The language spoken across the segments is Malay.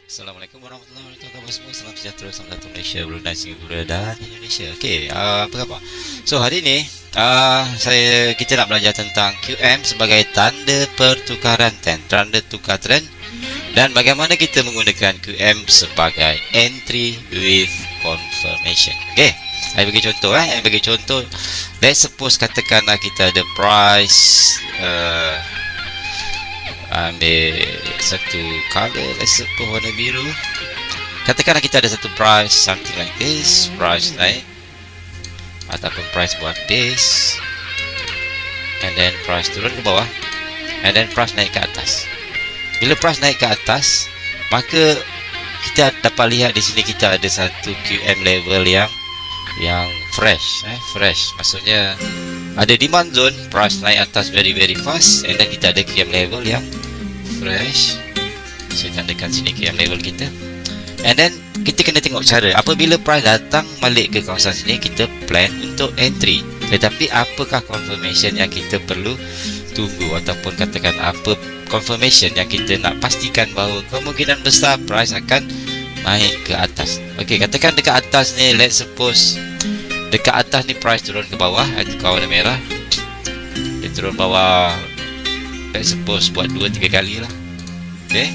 Assalamualaikum warahmatullahi wabarakatuh semua. Salam sejahtera, selamat datang Malaysia, Brunei, Singapura dan Indonesia. Okey, apa khabar? So hari ni kita nak belajar tentang QM sebagai tanda pertukaran trend, tanda tukar trend, dan bagaimana kita menggunakan QM sebagai entry with confirmation. Okey, saya bagi contoh saya bagi contoh. Let's suppose katakanlah kita ada price ambil satu color, let's suppose warna biru. Katakanlah kita ada satu price something like this, price naik ataupun price buat this, and then price turun ke bawah, and then price naik ke atas. Bila price naik ke atas, maka kita dapat lihat di sini kita ada satu QM level yang fresh, fresh maksudnya ada demand zone, price naik atas very fast, and then kita ada QM level yang fresh. Saya tandakan sini QM level kita, and then kita kena tengok cara apabila price datang balik ke kawasan sini, kita plan untuk entry. Tetapi apakah confirmation yang kita perlu tunggu, ataupun katakan apa confirmation yang kita nak pastikan bahawa kemungkinan besar price akan naik ke atas. Okey, katakan dekat atas ni, let's suppose dekat atas ni price turun ke bawah, tukar warna merah, dia turun bawah, let's suppose buat 2-3 kali lah. Okay,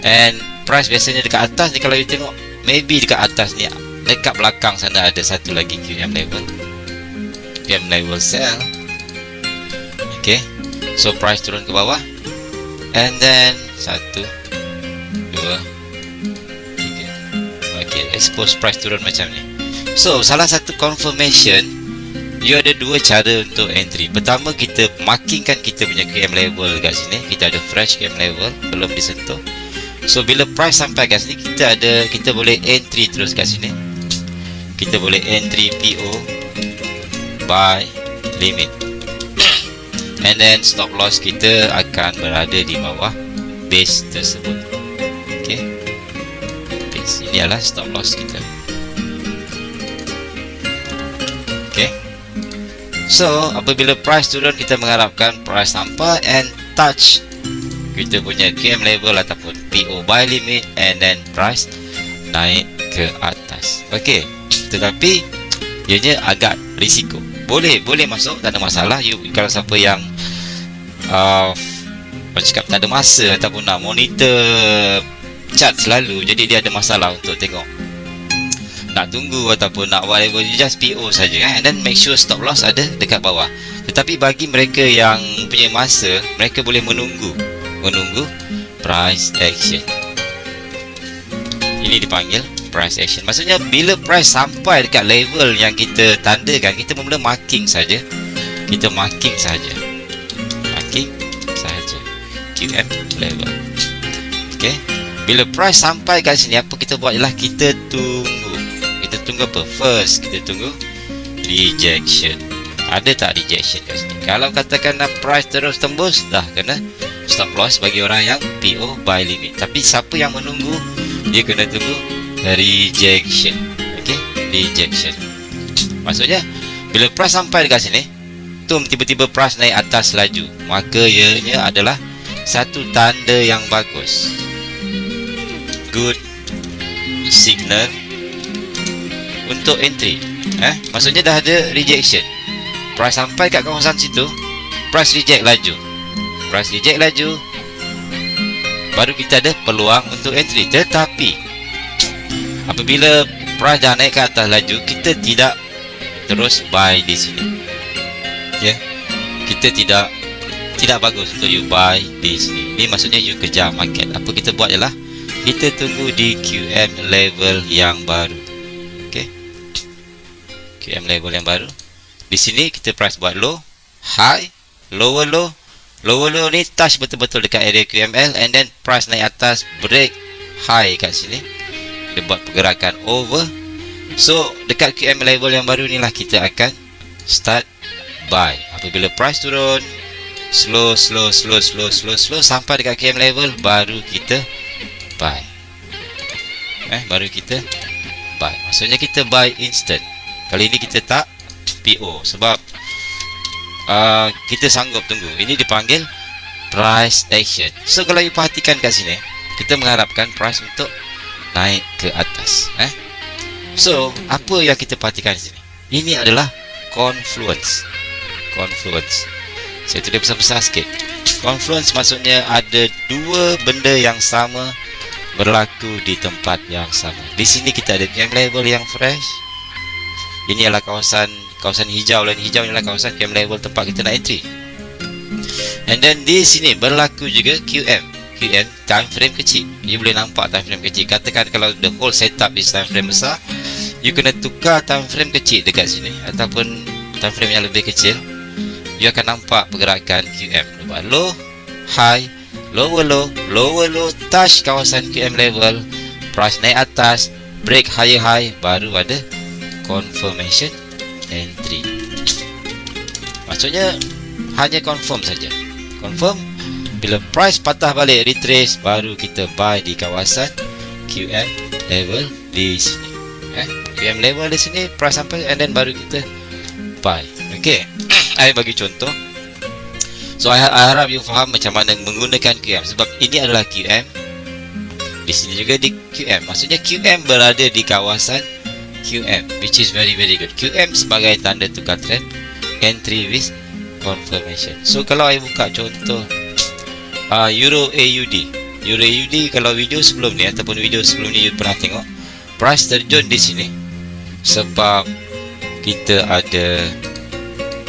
and price biasanya dekat atas ni, kalau you tengok maybe dekat atas ni, dekat belakang sana ada satu lagi QM level sell. Okay, so price turun ke bawah, and then 1, 2, 3. Okay, let's suppose price turun macam ni. So salah satu confirmation, you ada dua cara untuk entry. Pertama, kita markingkan kita punya QM level kat sini. Kita ada fresh QM level, belum disentuh. So bila price sampai kat sini, kita boleh entry terus kat sini. Kita boleh entry PO buy limit, and then stop loss kita akan berada di bawah base tersebut. Okay, base ini adalah stop loss kita. Okay, so apabila price turun, kita mengharapkan price sampai and touch kita punya QM level ataupun PO buy limit, and then price naik ke atas. Okey, tetapi ianya agak risiko. Boleh masuk, tak ada masalah. You kalau siapa yang cakap tak ada masa ataupun nak monitor chart selalu, jadi dia ada masalah untuk tengok, nak tunggu ataupun nak whatever, you just PO saja, and then make sure stop loss ada dekat bawah. Tetapi bagi mereka yang punya masa, mereka boleh menunggu price action. Ini dipanggil price action. Maksudnya bila price sampai dekat level yang kita tandakan, kita mula marking saja. Marking saja QM level. Okey, bila price sampai kat sini, apa kita buat ialah kita tunggu apa? First, kita tunggu rejection. Ada tak rejection kat sini? Kalau katakanlah price terus tembus, dah kena stop loss bagi orang yang PO buy limit. Tapi siapa yang menunggu, dia kena tunggu rejection. Okey, rejection. Maksudnya bila price sampai dekat sini, tiba-tiba price naik atas laju, maka ianya adalah satu tanda yang bagus, good signal untuk entry. Maksudnya dah ada rejection, price sampai kat kawasan situ, price reject laju, baru kita ada peluang untuk entry. Tetapi apabila price dah naik ke atas laju, kita tidak terus buy di sini. Ya, kita tidak bagus untuk you buy di sini. Ini maksudnya you kejar market. Apa kita buat ialah kita tunggu di QM level yang baru. Okey, QM level yang baru. Di sini kita price buat low, high, lower low. Lower low ni touch betul-betul dekat area QML, and then price naik atas, break high kat sini, dia buat pergerakan over. So dekat QM level yang baru ni lah kita akan start buy. Apabila price turun slow sampai dekat QM level, baru kita buy. Maksudnya kita buy instant. Kali ini kita tak PO sebab kita sanggup tunggu. Ini dipanggil price action. So kalau you perhatikan kat sini, kita mengharapkan price untuk naik ke atas. So, apa yang kita perhatikan di sini? Ini adalah confluence. Saya tulis besar-besar sikit. Confluence maksudnya ada dua benda yang sama berlaku di tempat yang sama. Di sini kita ada QM level yang fresh. Ini adalah kawasan hijau, dan hijau adalah kawasan QM level tempat kita nak entry. And then di sini berlaku juga QM time frame kecil. You boleh nampak time frame kecil. Katakan kalau the whole setup is time frame besar, you kena tukar time frame kecil dekat sini ataupun time frame yang lebih kecil. You akan nampak pergerakan QM. Nampak low, high, lower low, touch kawasan QM level, price naik atas, break higher high, baru ada confirmation entry. Maksudnya hanya confirm saja. Confirm bila price patah balik retrace, baru kita buy di kawasan QM level di sini. QM level di sini price sampai, and then baru kita buy. Okay. Saya bagi contoh. So I harap you faham macam mana menggunakan QM, sebab ini adalah QM. Di sini juga di QM. Maksudnya QM berada di kawasan QM, which is very good. QM sebagai tanda tukar trend, entry with confirmation. So kalau saya buka contoh Euro AUD, kalau video sebelum ni ataupun video sebelum ni you pernah tengok price terjun di sini sebab kita ada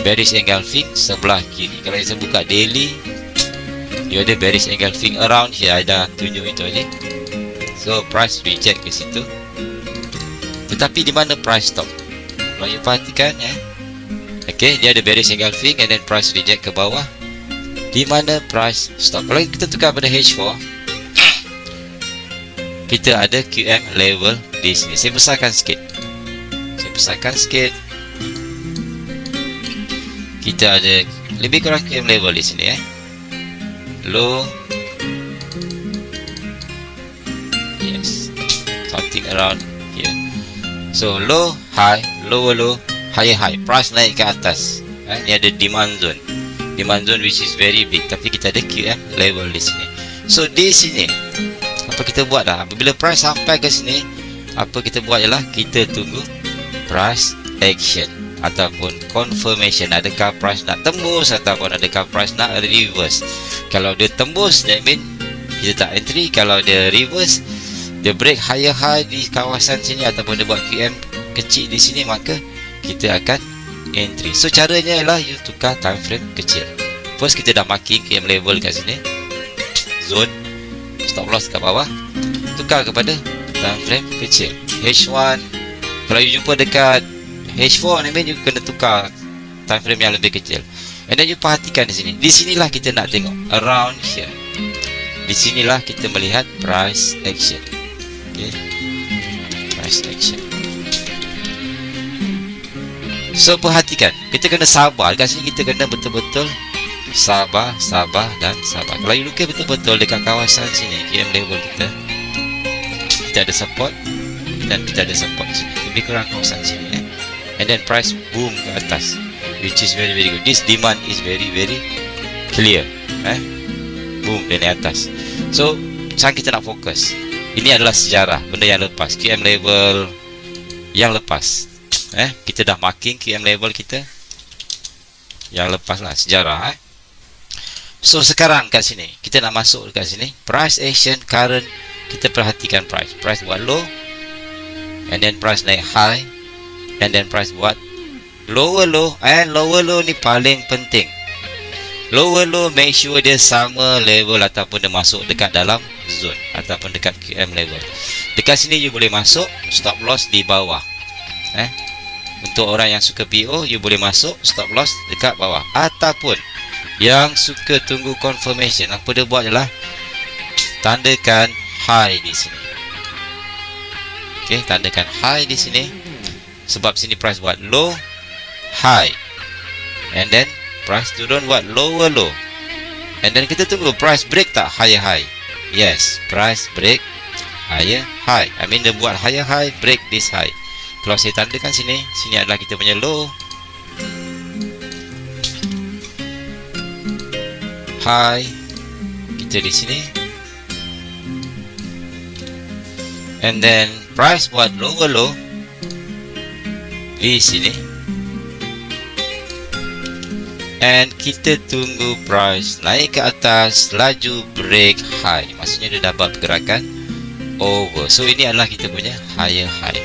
bearish engulfing sebelah kiri. Kalau saya buka daily, you ada bearish engulfing around here. I dah tunjuk itu tadi. So price reject ke situ. Tetapi di mana price stop? Kalau you perhatikan okay, dia ada bearish engulfing and then price reject ke bawah. Di mana price stop? Kalau kita tukar pada H4, kita ada QM level di sini. Saya besarkan sikit. Kita ada lebih kurang QM level di sini low, yes, something around here. So low, high, lower low, higher high, price naik ke atas. Ini ada demand zone which is very big, tapi kita ada QM level di sini. So di sini apa kita buat dah? Apabila price sampai ke sini, apa kita buat ialah kita tunggu price action ataupun confirmation. Adakah price nak tembus ataupun adakah price nak reverse. Kalau dia tembus, that mean kita tak entry. Kalau dia reverse, dia break higher high di kawasan sini ataupun dia buat QM kecil di sini, maka kita akan entry. So caranya ialah you tukar time frame kecil. First kita dah marking QM level kat sini, zone stop loss kat bawah, tukar kepada time frame kecil. H1, kalau you jumpa dekat H4 ni, you kena tukar time frame yang lebih kecil. And then you perhatikan di sini. Di sinilah kita nak tengok around here. Di sinilah kita melihat price action. Okay, price action. So perhatikan, kita kena sabar. Kat sini kita kena betul-betul sabar. Kalau you lukis betul-betul dekat kawasan sini, QM level kita ada support dan kita ada support sini. Lebih kurang kawasan sini and then price boom ke atas, which is very good. This demand is very clear. Boom dari atas. So sekarang kita nak fokus. Ini adalah sejarah, benda yang lepas, QM level yang lepas. Kita dah marking QM level kita yang lepas lah, sejarah. So sekarang kat sini kita nak masuk dekat sini, price action current. Kita perhatikan price buat low and then price naik high, and then price buat lower low. And lower low ni paling penting. Lower low make sure dia sama level ataupun dia masuk dekat dalam zone ataupun dekat QM level. Dekat sini you boleh masuk stop loss di bawah. Untuk orang yang suka PO, you boleh masuk stop loss dekat bawah. Ataupun yang suka tunggu confirmation, apa dia buat ialah tandakan high di sini. Okay, tandakan high di sini. Sebab sini price buat low, high, and then price turun buat lower low, and then kita tunggu price break tak higher high. Yes, price break higher high. I mean dia buat higher high, break this high. Kalau saya tandakan sini, sini adalah kita punya low, high, kita di sini, And then price buat lower low di sini. And kita tunggu price naik ke atas, laju break high. Maksudnya dia dapat pergerakan over. So ini adalah kita punya higher high.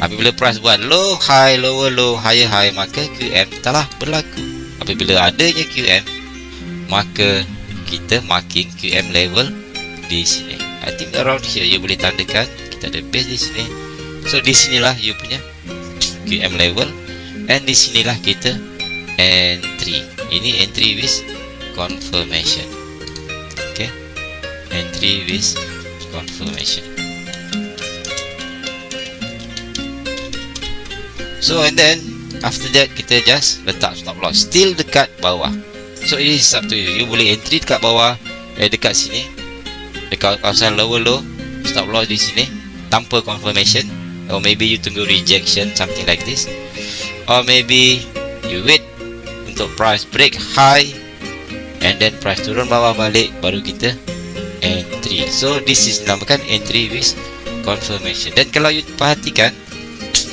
Apabila price buat low high, lower low, higher high, maka QM telah berlaku. Apabila adanya QM, maka kita marking QM level di sini. I think around here you boleh tandakan kita ada base di sini. So di sinilah you punya QM level, and di sinilah kita entry. Ini entry with confirmation. Okay, entry with confirmation. So and then after that kita just letak stop loss still dekat bawah. So it is up to you. You boleh entry dekat bawah, dekat sini, dekat kawasan lower low, stop loss di sini tanpa confirmation, or maybe you tunggu rejection, something like this, or maybe you wait untuk price break high and then price turun bawah balik, baru kita entry. So this is dinamakan entry with confirmation. Dan kalau you perhatikan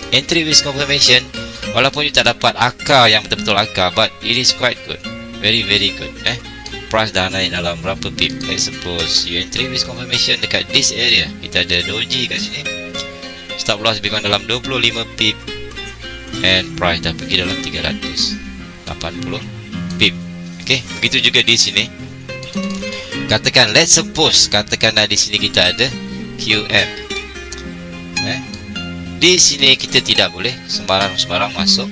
entry with confirmation, walaupun you tak dapat akar yang betul-betul akar, but it is quite good, very good. Price dah naik dalam berapa pip. Let's suppose you entry with confirmation dekat this area, kita ada doji kat sini, stop loss lebih kurang dalam 25 pip, and price dah pergi dalam 380 pip. Okay, begitu juga di sini. Katakan, let's suppose katakanlah di sini kita ada QM. Di sini kita tidak boleh sembarang masuk.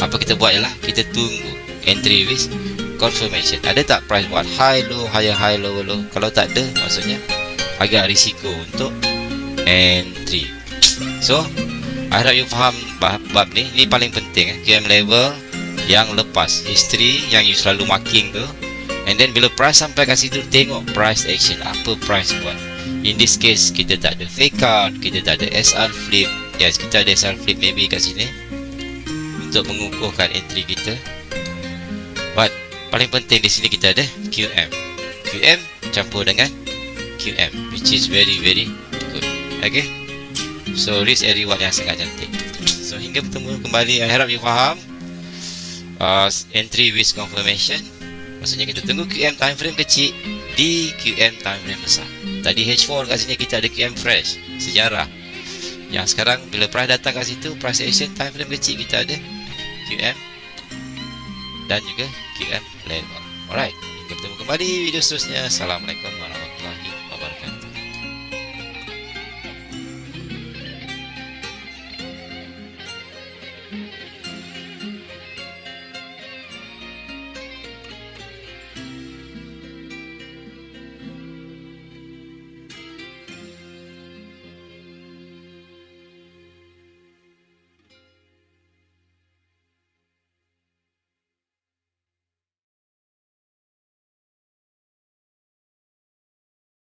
Apa kita buat ialah kita tunggu entry with confirmation. Ada tak price buat high low, higher high, lower low? Kalau tak ada, maksudnya agak risiko untuk entry. So I harap you faham bab ni. Ini paling penting, QM level yang lepas, history yang you selalu marking tu, and then bila price sampai kat situ, tengok price action, apa price buat. In this case kita tak ada fake out, kita tak ada SR flip. Yes, kita ada SR flip maybe kat sini untuk mengukuhkan entry kita. But paling penting di sini kita ada QM. QM campur dengan QM, which is very good. Okay, so risk and reward yang sangat cantik. So hingga bertemu kembali, I harap you faham entry with confirmation. Maksudnya kita tunggu QM time frame kecil di QM time frame besar. Tadi H4 kat sini kita ada QM fresh, sejarah. Yang sekarang bila price datang kat situ, price action time frame kecil kita ada QM dan juga QM level. Alright, kita bertemu kembali video seterusnya. Assalamualaikum warahmatullahi wabarakatuh.